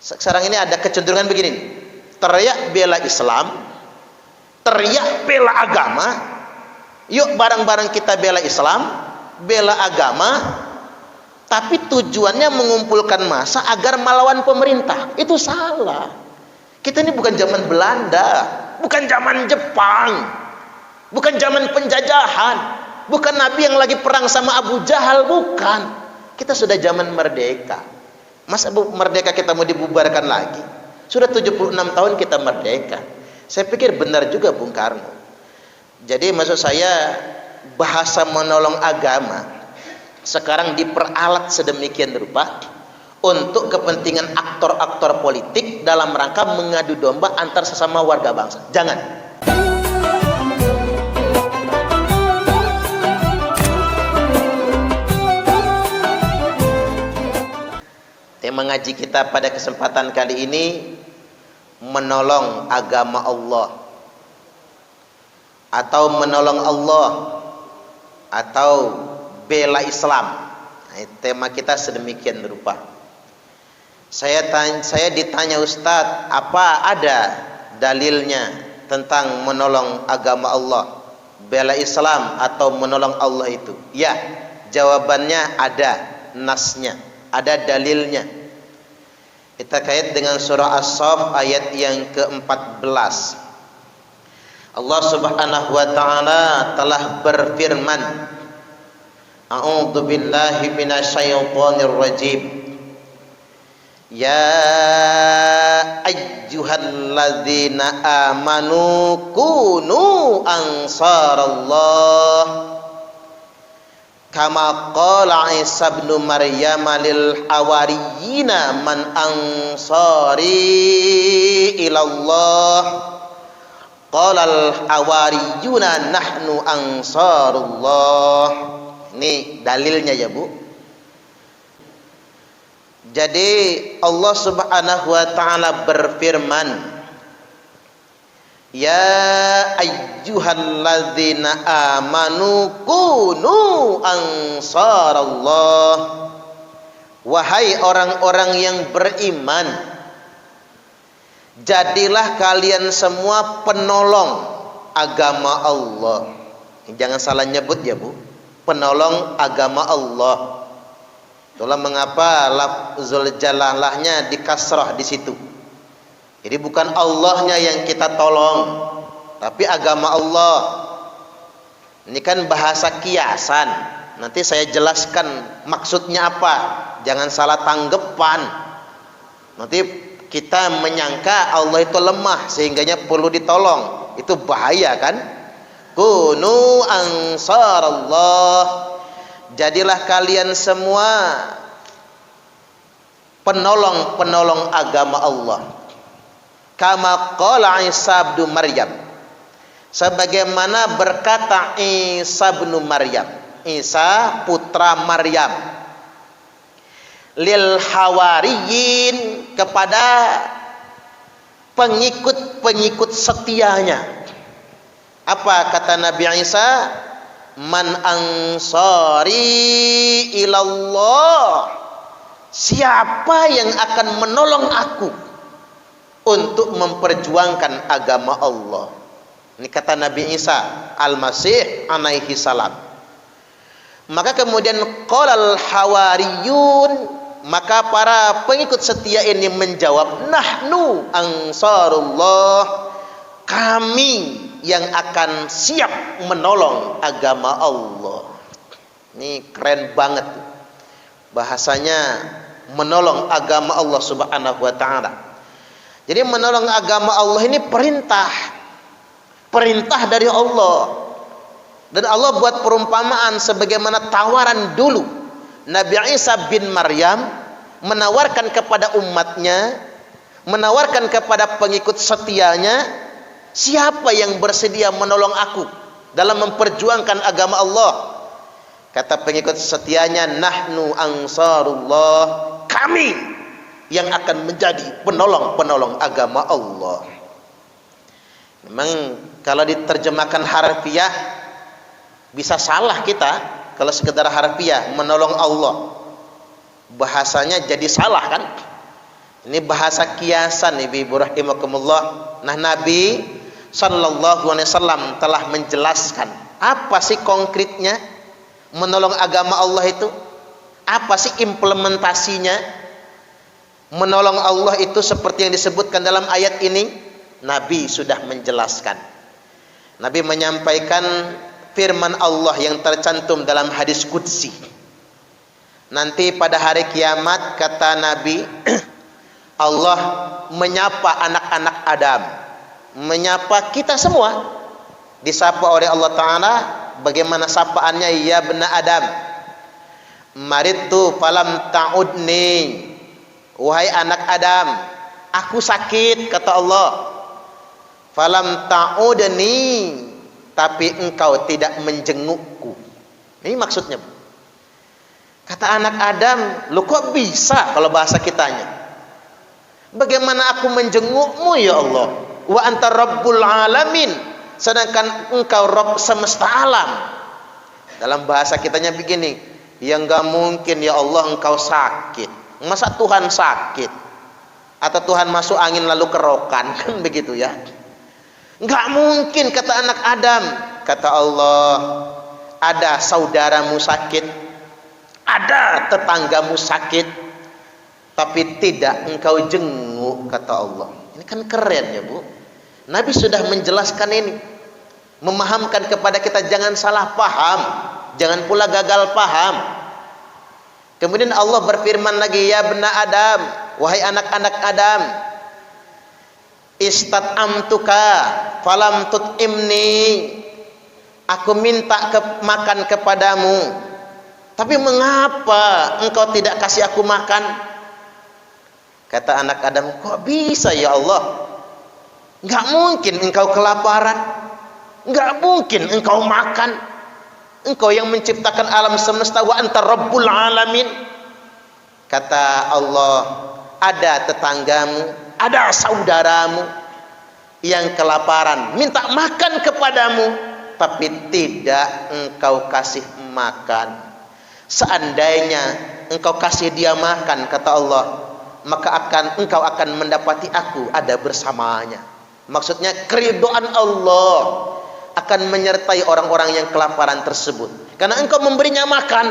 Sekarang ini ada kecenderungan begini, teriak bela Islam, teriak bela agama. Yuk bareng-bareng kita bela Islam, bela agama, tapi tujuannya mengumpulkan massa agar melawan pemerintah. Itu salah. Kita ini bukan zaman Belanda, bukan zaman Jepang, bukan zaman penjajahan, bukan Nabi yang lagi perang sama Abu Jahal, bukan. Kita sudah zaman merdeka. Masa merdeka kita mau dibubarkan lagi? Sudah 76 tahun kita merdeka. Saya pikir benar juga Bung Karno. Jadi maksud saya, bahasa menolong agama sekarang diperalat sedemikian rupa untuk kepentingan aktor-aktor politik dalam rangka mengadu domba antar sesama warga bangsa. Jangan. Tema ngaji kita pada kesempatan kali ini menolong agama Allah, atau menolong Allah, atau bela Islam. Nah, tema kita sedemikian rupa. Saya ditanya, Ustadz, apa ada dalilnya tentang menolong agama Allah, bela Islam atau menolong Allah itu? Ya, jawabannya ada nasnya, ada dalilnya. Kita kait dengan surah As-Saff ayat yang ke-14. Allah Subhanahu wa taala telah berfirman, A'udzu billahi minasyaitonir rajim. Ya ayyuhalladzina amanu kunu ansarallah kama qala Isa ibn Maryam lil hawariyina man ansari ilallah qala al hawariyuna nahnu ansarullah. Ini dalilnya ya Bu. Jadi Allah Subhanahu wa taala berfirman, Ya ayyuhalladzina amanu kunu ansarallah. Wahai orang-orang yang beriman, jadilah kalian semua penolong agama Allah. Jangan salah nyebut ya Bu, penolong agama Allah. Itulah mengapa lafzul jalalahnya dikasrah di situ. Jadi bukan Allahnya yang kita tolong, tapi agama Allah. Ini kan bahasa kiasan. Nanti saya jelaskan maksudnya apa. Jangan salah tanggapan. Nanti kita menyangka Allah itu lemah sehingganya perlu ditolong. Itu bahaya kan? Kunu ansarallah. Jadilah kalian semua penolong-penolong agama Allah. Kama qala Isa bin Maryam, sebagaimana berkata Isa bin Maryam, Isa putra Maryam, lil hawariyin, kepada pengikut-pengikut setianya. Apa kata Nabi Isa? Man ansari ilallah, siapa yang akan menolong aku untuk memperjuangkan agama Allah. Ini kata Nabi Isa Al-Masih alaihi salam. Maka kemudian qalal hawariyun, maka para pengikut setia ini menjawab, nahnu ansarullah, kami yang akan siap menolong agama Allah. Ini keren banget bahasanya, menolong agama Allah Subhanahu wa taala. Jadi menolong agama Allah ini perintah dari Allah. Dan Allah buat perumpamaan sebagaimana tawaran dulu Nabi Isa bin Maryam menawarkan kepada umatnya, menawarkan kepada pengikut setianya, siapa yang bersedia menolong aku dalam memperjuangkan agama Allah? Kata pengikut setianya, nahnu ansarullah, kami yang akan menjadi penolong-penolong agama Allah. Memang kalau diterjemahkan harfiah bisa salah kita. Kalau sekedar harfiah menolong Allah, bahasanya jadi salah kan. Ini bahasa kiasan ibu-ibu rahimakumullah. Nah, Nabi sallallahu alaihi wasallam telah menjelaskan apa sih konkretnya menolong agama Allah itu? Apa sih implementasinya? Menolong Allah itu seperti yang disebutkan dalam ayat ini, Nabi sudah menjelaskan. Nabi menyampaikan firman Allah yang tercantum dalam hadis qudsi. Nanti pada hari kiamat, kata Nabi, Allah menyapa anak-anak Adam, menyapa kita semua. Disapa oleh Allah Ta'ala, bagaimana sapaannya? Ya bena Adam, maridtu falam ta'udni. Wahai anak Adam, aku sakit, kata Allah. Falam ta'udni, tapi engkau tidak menjengukku. Ini maksudnya. Kata anak Adam, lu kok bisa kalau bahasa kitanya? Bagaimana aku menjengukmu ya Allah? Wa anta rabbul alamin, sedangkan engkau Rabb semesta alam. Dalam bahasa kitanya begini, ya enggak mungkin ya Allah engkau sakit. Masa Tuhan sakit? Atau Tuhan masuk angin lalu kerokan? Kan begitu ya. Enggak mungkin, kata anak Adam. Kata Allah, ada saudaramu sakit, ada tetanggamu sakit, tapi tidak engkau jenguk, kata Allah. Ini kan keren ya Bu. Nabi sudah menjelaskan ini, memahamkan kepada kita jangan salah paham, jangan pula gagal paham. Kemudian Allah berfirman lagi, ya bena Adam, wahai anak-anak Adam, istat'amtuka falam tut'imni, aku minta makan kepadamu, tapi mengapa engkau tidak kasih aku makan? Kata anak Adam, kok bisa ya Allah? Enggak mungkin engkau kelaparan, enggak mungkin engkau makan. Engkau yang menciptakan alam semesta, wa anta rabbul alamin. Kata Allah, ada tetanggamu, ada saudaramu yang kelaparan, minta makan kepadamu, tapi tidak engkau kasih makan. Seandainya engkau kasih dia makan, kata Allah, maka engkau akan mendapati aku ada bersamanya. Maksudnya keridhaan Allah akan menyertai orang-orang yang kelaparan tersebut. Karena engkau memberinya makan,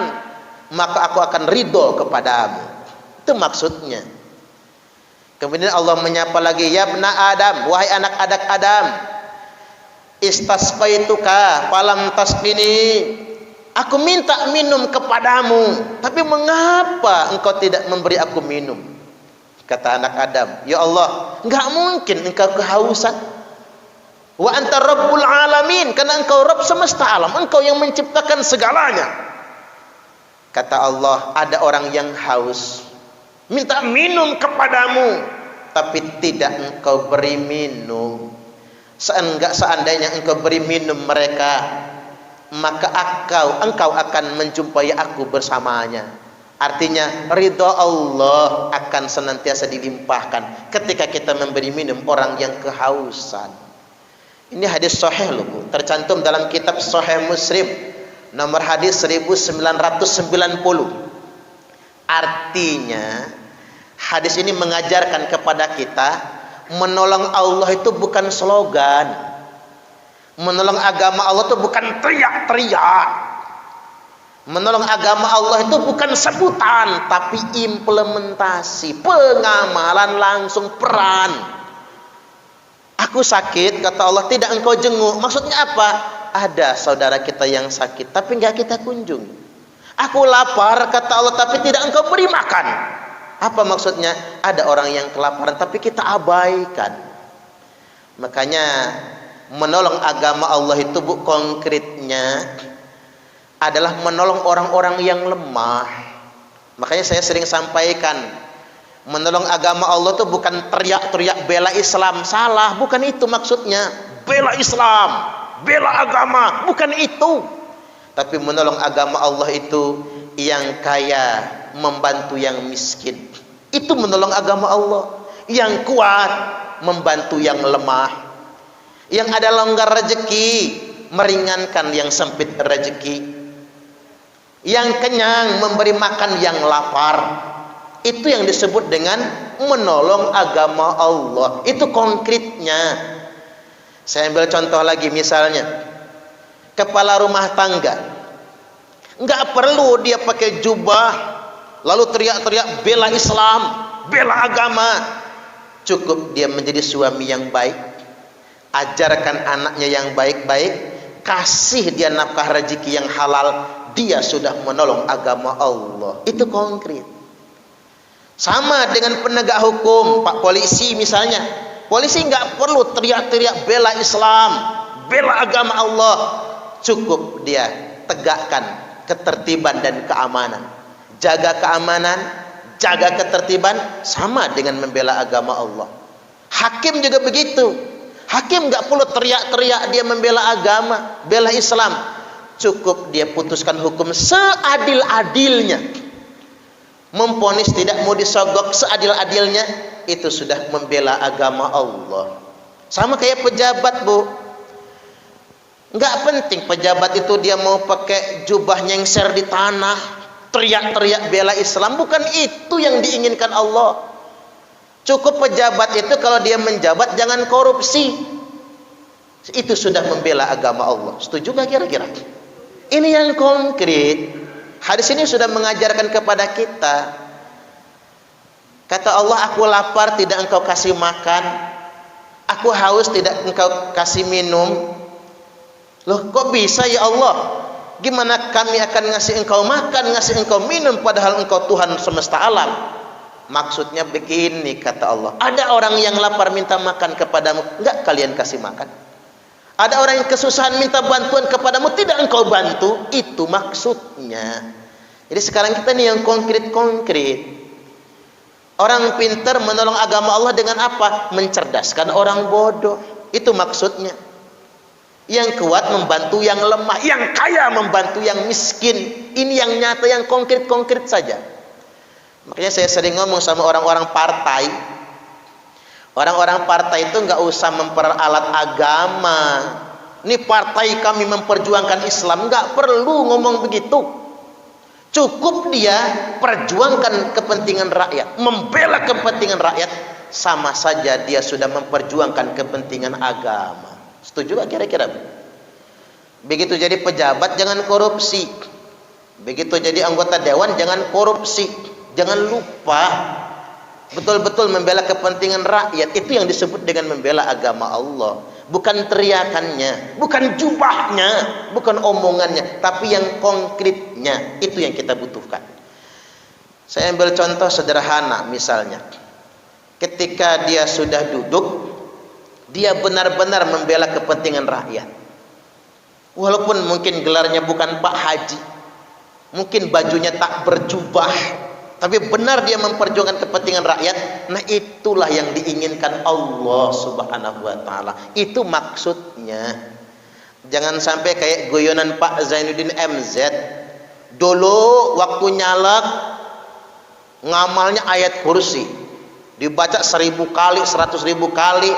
maka aku akan ridho kepadamu. Itu maksudnya. Kemudian Allah menyapa lagi, ya bena Adam, wahai anak-anak Adam, istasqaituka falam tasqini, aku minta minum kepadamu, tapi mengapa engkau tidak memberi aku minum? Kata anak Adam, ya Allah, enggak mungkin engkau kehausan. Wa anta rabbul alamin, karena engkau Rabb semesta alam, engkau yang menciptakan segalanya. Kata Allah, ada orang yang haus, minta minum kepadamu, tapi tidak engkau beri minum. Seandainya engkau beri minum mereka, maka engkau akan menjumpai aku bersamanya. Artinya ridha Allah akan senantiasa dilimpahkan ketika kita memberi minum orang yang kehausan. Ini hadis sahih loh Bu, tercantum dalam kitab Sahih Muslim nomor hadis 1990. Artinya hadis ini mengajarkan kepada kita, menolong Allah itu bukan slogan, menolong agama Allah itu bukan teriak-teriak, menolong agama Allah itu bukan sebutan, tapi implementasi, pengamalan langsung, peran. Aku sakit, kata Allah, tidak engkau jenguk. Maksudnya apa? Ada saudara kita yang sakit, tapi enggak kita kunjungi. Aku lapar, kata Allah, tapi tidak engkau beri makan. Apa maksudnya? Ada orang yang kelaparan, tapi kita abaikan. Makanya menolong agama Allah itu Bu, konkretnya adalah menolong orang-orang yang lemah. Makanya saya sering sampaikan, menolong agama Allah itu bukan teriak-teriak bela Islam, salah, bukan itu maksudnya. Bela Islam, bela agama, bukan itu. Tapi menolong agama Allah itu yang kaya membantu yang miskin, itu menolong agama Allah. Yang kuat membantu yang lemah, yang ada longgar rezeki meringankan yang sempit rezeki, yang kenyang memberi makan yang lapar, Itu yang disebut dengan menolong agama Allah. Itu konkretnya. Saya ambil contoh lagi, misalnya kepala rumah tangga, nggak perlu dia pakai jubah lalu teriak-teriak bela Islam, bela agama. Cukup dia menjadi suami yang baik, ajarkan anaknya yang baik-baik, kasih dia nafkah rezeki yang halal, dia sudah menolong agama Allah. Itu konkret. Sama dengan penegak hukum, Pak Polisi misalnya. Polisi nggak perlu teriak-teriak bela Islam, bela agama Allah. Cukup dia tegakkan ketertiban dan keamanan. Jaga keamanan, jaga ketertiban, sama dengan membela agama Allah. Hakim juga begitu. Hakim nggak perlu teriak-teriak dia membela agama, bela Islam. Cukup dia putuskan hukum seadil-adilnya. Memponis tidak mau disogok seadil-adilnya, itu sudah membela agama Allah. Sama kayak pejabat, Bu. Nggak penting pejabat itu dia mau pakai jubah nyengser di tanah, teriak-teriak bela Islam. Bukan itu yang diinginkan Allah. Cukup pejabat itu kalau dia menjabat jangan korupsi. Itu sudah membela agama Allah. Setuju nggak kira-kira? Ini yang konkret. Hadis ini sudah mengajarkan kepada kita. Kata Allah, aku lapar tidak engkau kasih makan, aku haus tidak engkau kasih minum. Loh, kok bisa ya Allah? Gimana kami akan ngasih engkau makan, ngasih engkau minum, padahal engkau Tuhan semesta alam? Maksudnya begini, kata Allah, ada orang yang lapar minta makan kepadamu, enggak kalian kasih makan. Ada orang yang kesusahan minta bantuan kepadamu, tidak engkau bantu. Itu maksudnya. Jadi sekarang kita nih yang konkret-konkret. Orang pintar menolong agama Allah dengan apa? Mencerdaskan orang bodoh. Itu maksudnya. Yang kuat membantu yang lemah, yang kaya membantu yang miskin. Ini yang nyata, yang konkret-konkret saja. Makanya saya sering ngomong sama orang-orang partai. Orang-orang partai itu nggak usah memperalat agama. Ini partai kami memperjuangkan Islam, nggak perlu ngomong begitu. Cukup dia perjuangkan kepentingan rakyat, membela kepentingan rakyat, sama saja dia sudah memperjuangkan kepentingan agama. Setuju gak kira-kira? Begitu jadi pejabat jangan korupsi. Begitu jadi anggota dewan jangan korupsi. Jangan lupa betul-betul membela kepentingan rakyat. Itu yang disebut dengan membela agama Allah. Bukan teriakannya, bukan jubahnya, bukan omongannya, tapi yang konkretnya. Itu yang kita butuhkan. Saya ambil contoh sederhana, misalnya ketika dia sudah duduk, dia benar-benar membela kepentingan rakyat. Walaupun mungkin gelarnya bukan Pak Haji, mungkin bajunya tak berjubah, tapi benar dia memperjuangkan kepentingan rakyat. Nah, itulah yang diinginkan Allah Subhanahu wa taala. Itu maksudnya. Jangan sampai kayak guyonan Pak Zainuddin MZ. Dulu waktu nyalek ngamalnya ayat kursi, dibaca 1000 kali, 100.000 kali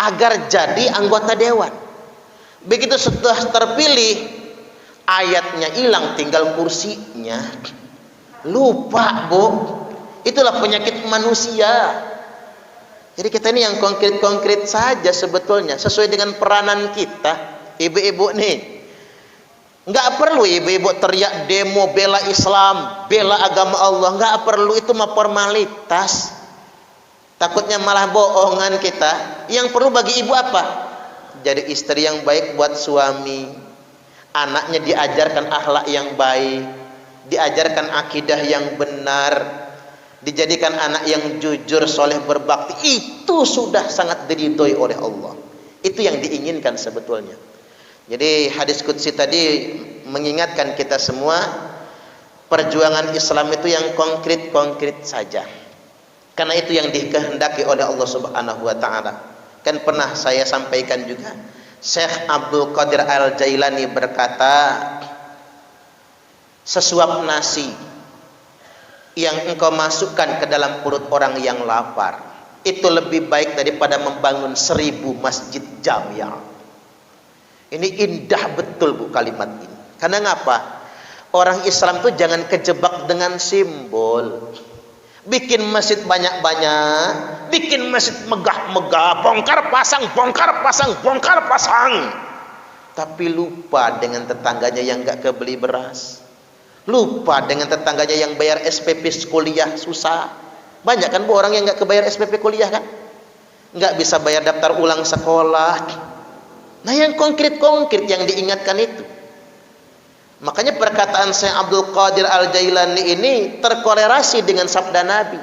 agar jadi anggota dewan. Begitu setelah terpilih, ayatnya hilang, tinggal kursinya. Lupa, Bu. Itulah penyakit manusia. Jadi kita ini yang konkret-konkret saja sebetulnya, sesuai dengan peranan kita. Ibu-ibu nih, nggak perlu ibu-ibu teriak demo bela Islam, bela agama Allah. Nggak perlu, itu mah formalitas. Takutnya malah bohongan kita. Yang perlu bagi ibu apa? Jadi istri yang baik buat suami. Anaknya diajarkan akhlak yang baik, diajarkan akidah yang benar, dijadikan anak yang jujur, soleh, berbakti. Itu sudah sangat diridhoi oleh Allah. Itu yang diinginkan sebetulnya. Jadi hadis qudsi tadi mengingatkan kita semua, perjuangan Islam itu yang konkret-konkret saja. Karena itu yang dikehendaki oleh Allah Subhanahu wa taala. Kan pernah saya sampaikan juga, Syekh Abdul Qadir Al-Jailani berkata, sesuap nasi yang engkau masukkan ke dalam perut orang yang lapar itu lebih baik daripada membangun 1000 masjid jamiah. Ini indah betul, Bu, kalimat ini. Karena ngapa? Orang Islam tuh jangan kejebak dengan simbol. bikin masjid banyak-banyak, bikin masjid megah-megah, bongkar pasang, tapi lupa dengan tetangganya yang nggak kebeli beras, lupa dengan tetangganya yang bayar SPP kuliah susah. Banyak kan bu orang yang nggak kebayar SPP kuliah kan, nggak bisa bayar daftar ulang sekolah. Nah yang konkret-konkret yang diingatkan itu. Makanya perkataan Syekh Abdul Qadir Al-Jailani ini terkorelasi dengan sabda Nabi,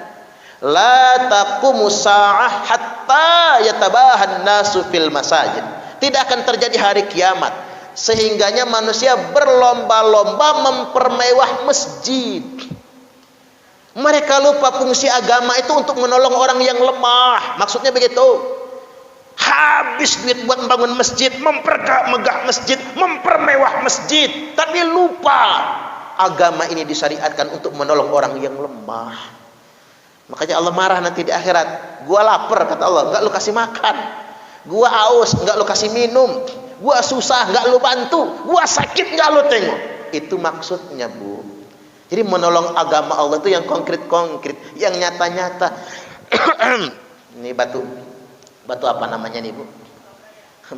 la taqumu sa'ah hatta yatabahan nasu fil masajid. Tidak akan terjadi hari kiamat sehingganya manusia berlomba-lomba mempermewah masjid. Mereka lupa fungsi agama itu untuk menolong orang yang lemah. Maksudnya begitu. Habis duit buat membangun masjid, mempermegah masjid, mempermewah masjid, tapi lupa agama ini disyariatkan untuk menolong orang yang lemah. Makanya Allah marah nanti di akhirat. Gua lapar kata Allah, enggak lu kasih makan. Gua haus, enggak lu kasih minum. Gua susah, enggak lu bantu. Gua sakit, enggak lu tengok. Itu maksudnya bu. Jadi menolong agama Allah itu yang konkret-konkret, yang nyata-nyata. Ini batu apa namanya nih bu?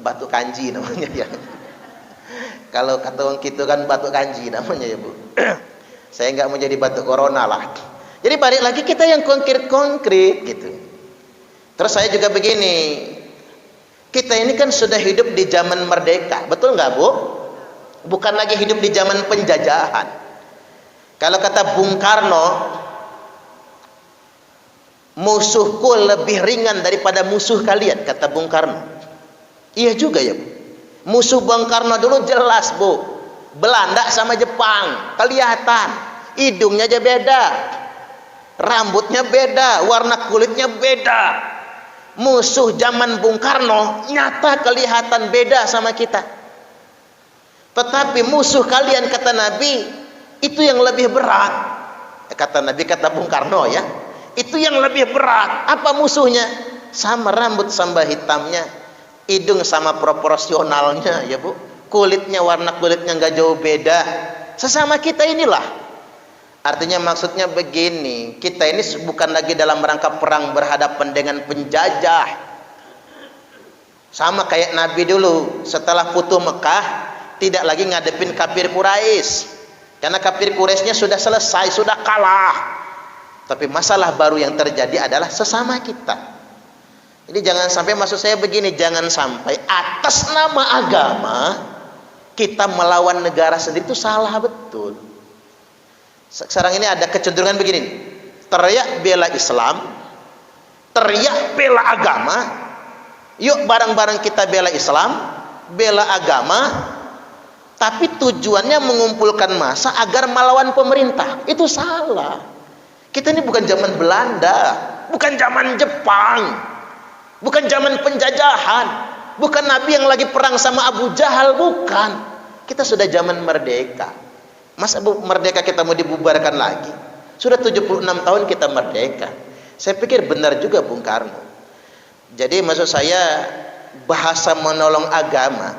Batu kanji namanya ya. Kalau kata orang gitu kan batu kanji namanya ya bu. Saya nggak mau jadi batu corona lah. Jadi balik lagi kita yang konkret-konkret gitu. Terus saya juga begini, kita ini kan sudah hidup di zaman merdeka, betul nggak bu? Bukan lagi hidup di zaman penjajahan. Kalau kata Bung Karno, musuhku lebih ringan daripada musuh kalian, kata Bung Karno. Iya juga ya bu. Musuh Bung Karno dulu jelas bu, Belanda sama Jepang, kelihatan. Hidungnya aja beda, rambutnya beda, warna kulitnya beda. Musuh zaman Bung Karno nyata kelihatan beda sama kita. Tetapi musuh kalian kata Nabi itu yang lebih berat. Kata Nabi, kata Bung Karno ya, itu yang lebih berat. Apa musuhnya? Sama rambut sama hitamnya, hidung sama proporsionalnya ya bu, kulitnya, warna kulitnya nggak jauh beda. Sesama kita inilah. Artinya maksudnya begini, kita ini bukan lagi dalam rangka perang berhadapan dengan penjajah. Sama kayak Nabi dulu setelah Futuh Mekah tidak lagi ngadepin kafir Quraisy, karena kafir Quraisynya sudah selesai, sudah kalah. Tapi masalah baru yang terjadi adalah sesama kita. Jadi jangan sampai, maksud saya begini, jangan sampai atas nama agama kita melawan negara sendiri, itu salah betul. Sekarang ini ada kecenderungan begini, teriak bela Islam, teriak bela agama. Yuk bareng-bareng kita bela Islam, bela agama, tapi tujuannya mengumpulkan massa agar melawan pemerintah. Itu salah. Kita ini bukan zaman Belanda, bukan zaman Jepang, bukan zaman penjajahan, bukan Nabi yang lagi perang sama Abu Jahal, bukan. Kita sudah zaman merdeka. Masa merdeka kita mau dibubarkan lagi? Sudah 76 tahun kita merdeka. Saya pikir benar juga Bung Karno. Jadi maksud saya, bahasa menolong agama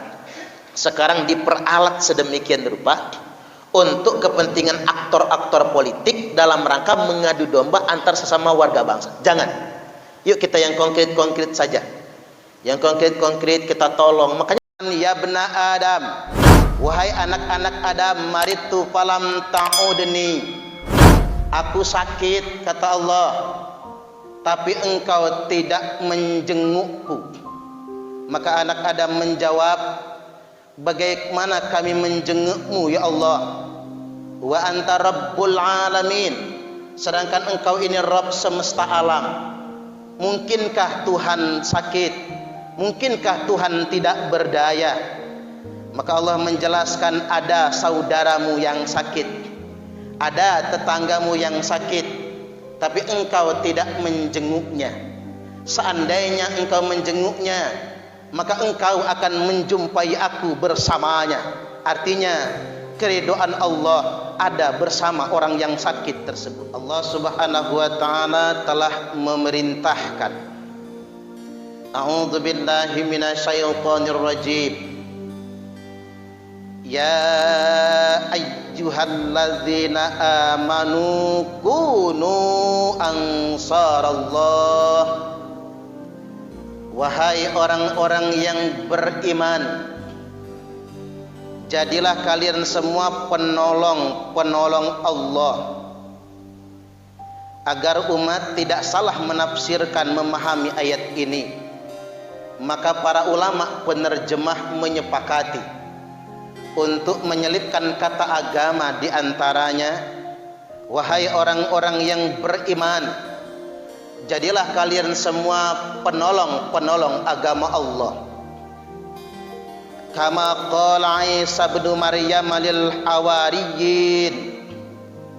sekarang diperalat sedemikian rupa untuk kepentingan aktor-aktor politik dalam rangka mengadu domba antar sesama warga bangsa. Jangan. Yuk kita yang konkret-konkret saja. Yang konkret-konkret kita tolong. Makanya ya bena Adam, wahai anak-anak Adam, maritu falam ta'udni. Aku sakit kata Allah, tapi engkau tidak menjengukku. Maka anak Adam menjawab, bagaimana kami menjengukmu ya Allah? Wa anta rabbul alamin, sedangkan engkau ini Rabb semesta alam. Mungkinkah Tuhan sakit? Mungkinkah Tuhan tidak berdaya? Maka Allah menjelaskan, ada saudaramu yang sakit, ada tetanggamu yang sakit, tapi engkau tidak menjenguknya. Seandainya engkau menjenguknya, maka engkau akan menjumpai aku bersamanya. Artinya keridhaan Allah ada bersama orang yang sakit tersebut. Allah Subhanahu wa taala telah memerintahkan, a'udzu billahi minasyaitonir rajim, ya ayyuhalladzina amanu kunu ansarallah. Wahai orang-orang yang beriman, jadilah kalian semua penolong-penolong Allah. Agar umat tidak salah menafsirkan memahami ayat ini, maka para ulama penerjemah menyepakati untuk menyelipkan kata agama di antaranya. Wahai orang-orang yang beriman, jadilah kalian semua penolong-penolong agama Allah. Kama qala Isa bin Maryam lil hawariyin,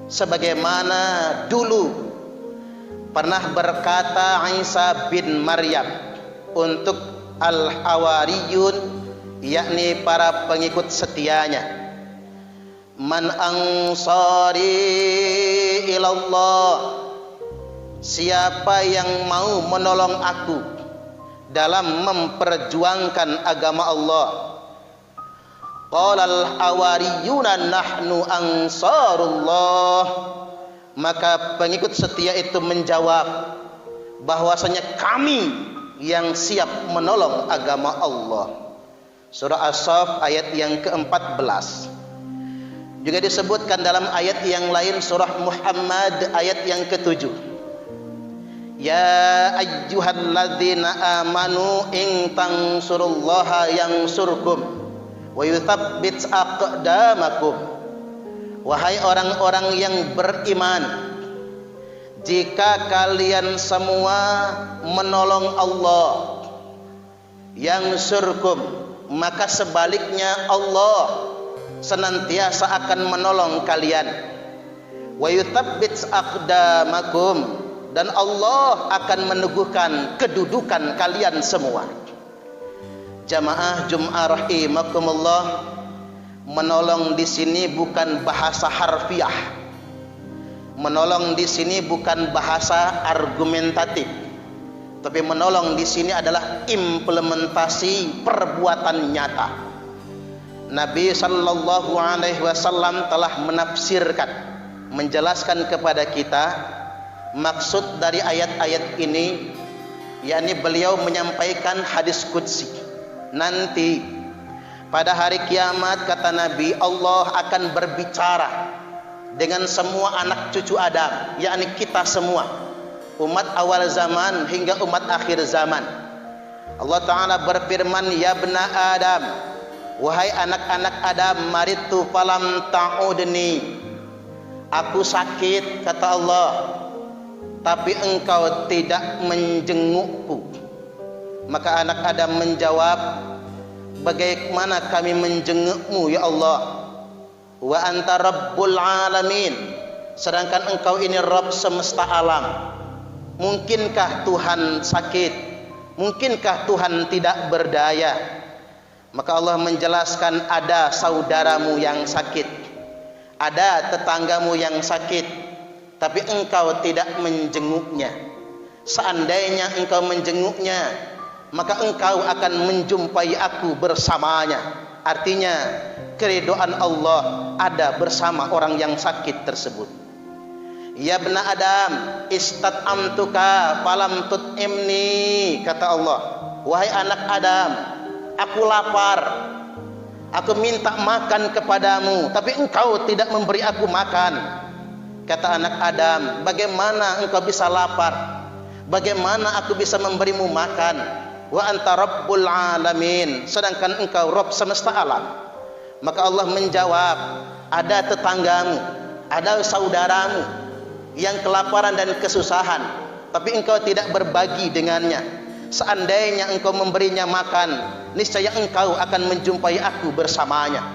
sebagaimana dulu pernah berkata Isa bin Maryam untuk al-hawariyun, yakni para pengikut setianya, man ansari ilallah, siapa yang mau menolong aku dalam memperjuangkan agama Allah. Qala al-hawariyuna nahnu ansarullah, maka pengikut setia itu menjawab bahwasanya kami yang siap menolong agama Allah. Surah As-Saff ayat yang ke-14. Juga disebutkan dalam ayat yang lain surah Muhammad ayat yang ke-7. Ya ayyuhalladzina amanu in tansurullaha yansurkum wa yuthabbit aqdamakum. Wahai orang-orang yang beriman, jika kalian semua menolong Allah, yang surkum, maka sebaliknya Allah senantiasa akan menolong kalian. Wa yuthabbit aqdamakum, dan Allah akan meneguhkan kedudukan kalian semua. Jamaah Jum'ah rahimakumullah, menolong di sini bukan bahasa harfiah. Menolong di sini bukan bahasa argumentatif. Tapi menolong di sini adalah implementasi perbuatan nyata. Nabi sallallahu alaihi wasallam telah menafsirkan, menjelaskan kepada kita maksud dari ayat-ayat ini, yakni beliau menyampaikan hadis qudsi. Nanti pada hari kiamat, kata Nabi, Allah akan berbicara dengan semua anak cucu Adam, yakni kita semua, umat awal zaman hingga umat akhir zaman. Allah Ta'ala berfirman, ya bna Adam, wahai anak-anak Adam, maritu falam ta'udni, aku sakit, kata Allah, tapi engkau tidak menjengukku. Maka anak Adam menjawab, bagaimana kami menjengukmu ya Allah? Wa anta rabbul alamin, sedangkan engkau ini Rabb semesta alam. Mungkinkah Tuhan sakit? Mungkinkah Tuhan tidak berdaya? Maka Allah menjelaskan, ada saudaramu yang sakit, ada tetanggamu yang sakit, tapi engkau tidak menjenguknya. Seandainya engkau menjenguknya, maka engkau akan menjumpai aku bersamanya. Artinya keridhaan Allah ada bersama orang yang sakit tersebut. Ya bna Adam, istat'amtuka falam tut'imni, kata Allah, wahai anak Adam, aku lapar, aku minta makan kepadamu, tapi engkau tidak memberi aku makan. Kata anak Adam, bagaimana engkau bisa lapar? Bagaimana aku bisa memberimu makan? Wa anta rabbul alamin, sedangkan engkau Rabb semesta alam. Maka Allah menjawab, ada tetanggamu, ada saudaramu yang kelaparan dan kesusahan, tapi engkau tidak berbagi dengannya. Seandainya engkau memberinya makan, niscaya engkau akan menjumpai aku bersamanya.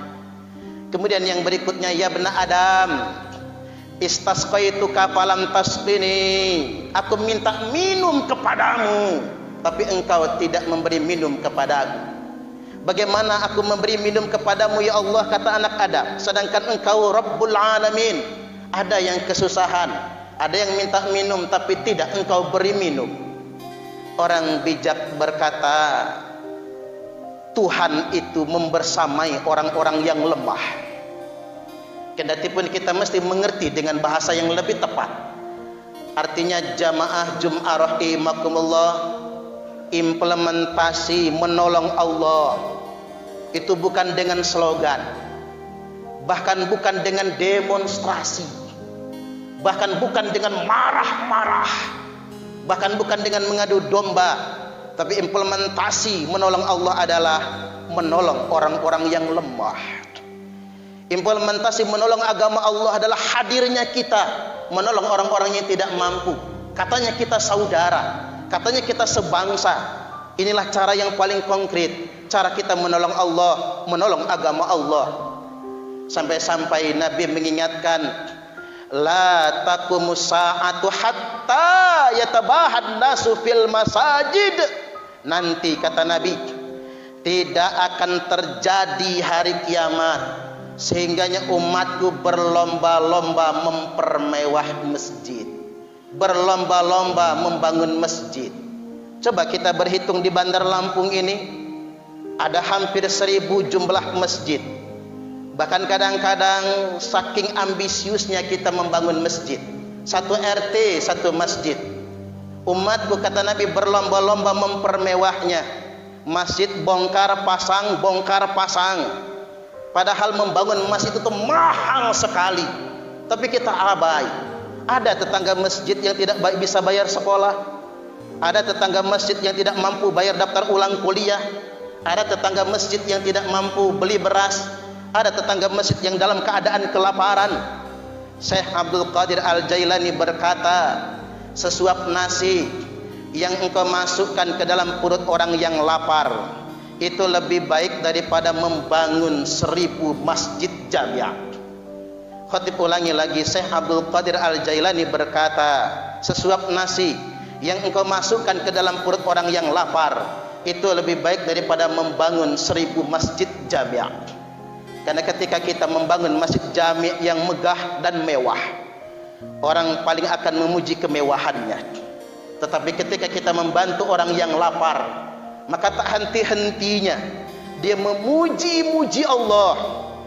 Kemudian yang berikutnya, ya bna Adam, istasqaituka falam tasqini, aku minta minum kepadamu, tapi engkau tidak memberi minum kepadaku. Bagaimana aku memberi minum kepadamu ya Allah, kata anak Adam, sedangkan engkau Rabbul Alamin. Ada yang kesusahan, ada yang minta minum, tapi tidak engkau beri minum. Orang bijak berkata, Tuhan itu membersamai orang-orang yang lemah. Kendati pun kita mesti mengerti dengan bahasa yang lebih tepat. Artinya jamaah Jum'ah rahimakumullah, implementasi menolong Allah itu bukan dengan slogan, bahkan bukan dengan demonstrasi, bahkan bukan dengan marah-marah, bahkan bukan dengan mengadu domba, tapi implementasi menolong Allah adalah menolong orang-orang yang lemah. Implementasi menolong agama Allah adalah hadirnya kita menolong orang-orang yang tidak mampu. Katanya kita saudara, katanya kita sebangsa. Inilah cara yang paling konkret, cara kita menolong Allah, menolong agama Allah. Sampai-sampai Nabi mengingatkan, la taqumus sa'atu hatta yatabahan nasu fil masajid. Nanti kata Nabi, tidak akan terjadi hari kiamat sehingganya umatku berlomba-lomba mempermewah masjid, berlomba-lomba membangun masjid. Coba kita berhitung di Bandar Lampung ini ada hampir 1000 jumlah masjid. Bahkan kadang-kadang saking ambisiusnya kita membangun masjid, satu RT satu masjid. Umatku kata Nabi berlomba-lomba mempermewahnya. Masjid bongkar pasang. Padahal membangun masjid itu mahal sekali, tapi kita abai. Ada tetangga masjid yang tidak bisa bayar sekolah, ada tetangga masjid yang tidak mampu bayar daftar ulang kuliah, ada tetangga masjid yang tidak mampu beli beras, ada tetangga masjid yang dalam keadaan kelaparan. Syekh Abdul Qadir Al-Jailani berkata, sesuap nasi yang engkau masukkan ke dalam perut orang yang lapar itu lebih baik daripada membangun 1000 masjid jamiah. Khatib ulangi lagi, Syekh Abdul Qadir Al-Jailani berkata, sesuap nasi yang engkau masukkan ke dalam perut orang yang lapar itu lebih baik daripada membangun 1000 masjid jamiah. Karena ketika kita membangun masjid jamiah yang megah dan mewah, orang paling akan memuji kemewahannya. Tetapi ketika kita membantu orang yang lapar, maka tak henti-hentinya dia memuji-muji Allah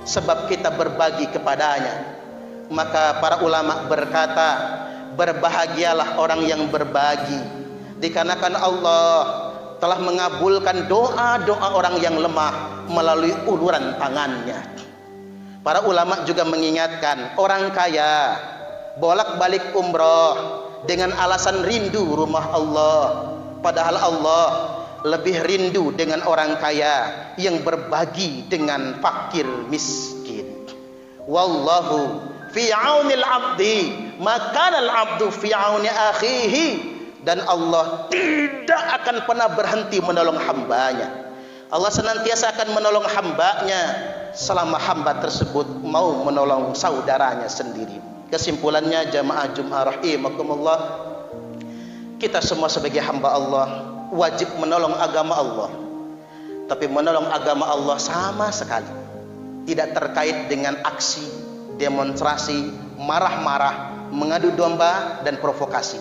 sebab kita berbagi kepadanya. Maka para ulama berkata, berbahagialah orang yang berbagi, dikarenakan Allah telah mengabulkan doa-doa orang yang lemah melalui uluran tangannya. Para ulama juga mengingatkan, orang kaya bolak-balik umroh dengan alasan rindu rumah Allah, padahal Allah lebih rindu dengan orang kaya yang berbagi dengan fakir miskin. Wallahu fi aunil abdi makanal abdu fi auni akhihi. Dan Allah tidak akan pernah berhenti menolong hambanya. Allah senantiasa akan menolong hambanya selama hamba tersebut mau menolong saudaranya sendiri. Kesimpulannya jamaah Jum'ah rahimakumullah, kita semua sebagai hamba Allah wajib menolong agama Allah. Tapi menolong agama Allah sama sekali tidak terkait dengan aksi, demonstrasi, marah-marah, mengadu domba dan provokasi.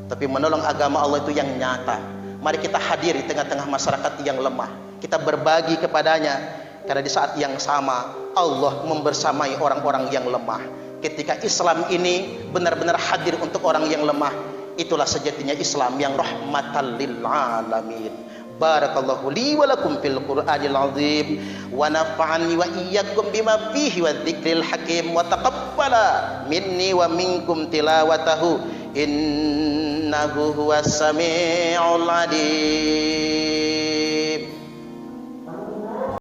Tapi menolong agama Allah itu yang nyata. Mari kita hadir di tengah-tengah masyarakat yang lemah, kita berbagi kepadanya, karena di saat yang sama Allah membersamai orang-orang yang lemah. Ketika Islam ini benar-benar hadir untuk orang yang lemah, itulah sejatinya Islam yang rahmatan lil alamin. Barakallahu li wa lakum fil Qur'anil azim wa nafa'ani wa iyyakum bima fihi wa dzikril hakim wa taqabbala minni wa minkum tilawatahu innahu huwas samiul alim.